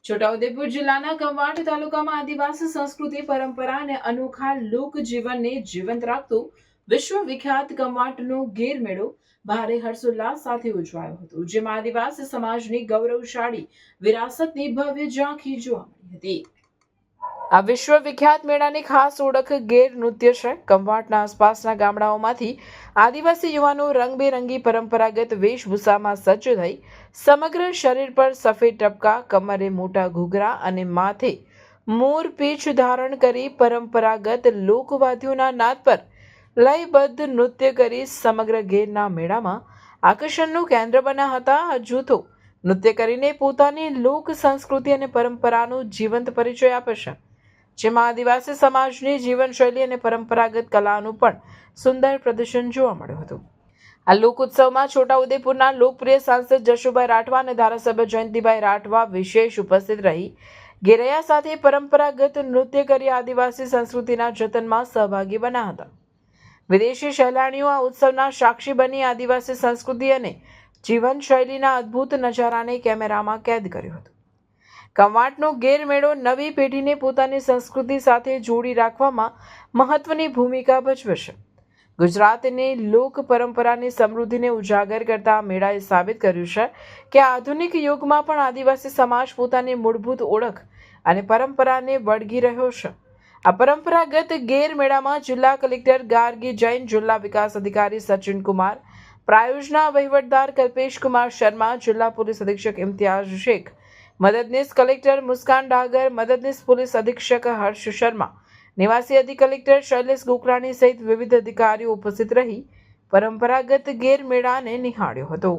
છોટાઉદેપુર જિલ્લાના કવાંટ તાલુકામાં આદિવાસી સંસ્કૃતિ, પરંપરા અને અનોખા લોકજીવનને જીવંત રાખતો વિશ્વ વિખ્યાત કવાંટનો ગેર મેળો ભારે હર્ષોલ્લાસ સાથે ઉજવાયો હતો, જેમાં આદિવાસી સમાજની ગૌરવશાળી વિરાસતની ભવ્ય ઝાંખી જોવા મળી હતી। આ વિશ્વ વિખ્યાત મેળાની ખાસ ઓળખ ગેર નૃત્ય છે। કવાંટના આસપાસના ગામડાઓમાંથી આદિવાસી યુવાનો રંગબેરંગી પરંપરાગત વેશભૂષામાં સજ્જ થઈ સમગ્ર શરીર પર સફેદ ટપકા, કમરે મોટા ઘૂઘરા અને માથે મોરપીંછ ધારણ કરી પરંપરાગત લોકવાદ્યોના નાદ પર લયબદ્ધ નૃત્ય કરી સમગ્ર ગેરના મેળામાં આકર્ષણનું કેન્દ્ર બન્યા હતા। આ જૂથો નૃત્ય કરીને પોતાની લોક સંસ્કૃતિ અને પરંપરાનો જીવંત પરિચય આપે છે, જેમાં આદિવાસી સમાજની જીવનશૈલી અને પરંપરાગત કલાનું પણ સુંદર પ્રદર્શન જોવા મળ્યું હતું। આ લોકોત્સવમાં છોટાઉદેપુરના લોકપ્રિય સાંસદ જશુભાઈ રાઠવા અને ધારાસભ્ય જયંતિભાઈ રાઠવા વિશેષ ઉપસ્થિત રહી ગેરૈયા સાથે પરંપરાગત નૃત્ય કરી આદિવાસી સંસ્કૃતિના જતનમાં સહભાગી બન્યા હતા। વિદેશી સહેલાણીઓ આ ઉત્સવના સાક્ષી બની આદિવાસી સંસ્કૃતિ અને જીવનશૈલીના અદ્ભુત નજારાને કેમેરામાં કેદ કર્યો હતો। કવાંટનો ગેર મેળો નવી પેઢીને પોતાની સંસ્કૃતિ સાથે જોડી રાખવામાં મહત્વની ભૂમિકા ભજવે છે। ગુજરાતની લોક પરંપરાની સમૃદ્ધિને ઉજાગર કરતા આ મેળાએ સાબિત કર્યું છે કે આધુનિક યુગમાં પણ આદિવાસી સમાજ પોતાની મૂળભૂત ઓળખ અને પરંપરાને વળગી રહ્યો છે। આ પરંપરાગત ગેર મેળામાં જિલ્લા કલેક્ટર ગાર્ગી જૈન, જિલ્લા વિકાસ અધિકારી સચિન કુમાર, પ્રાયોજના વહીવટદાર કલ્પેશ કુમાર શર્મા, જિલ્લા પોલીસ અધિક્ષક ઇમ્તિયાઝ શેખ, મદદનીશ કલેક્ટર મુસ્કાન ડાગર, મદદનીશ પોલીસ અધિક્ષક હર્ષ શર્મા, નિવાસી અધિક કલેક્ટર શૈલેષ ગોકરાણી સહિત વિવિધ અધિકારીઓ ઉપસ્થિત રહી પરંપરાગત ગેર મેળાને નિહાળ્યો હતો।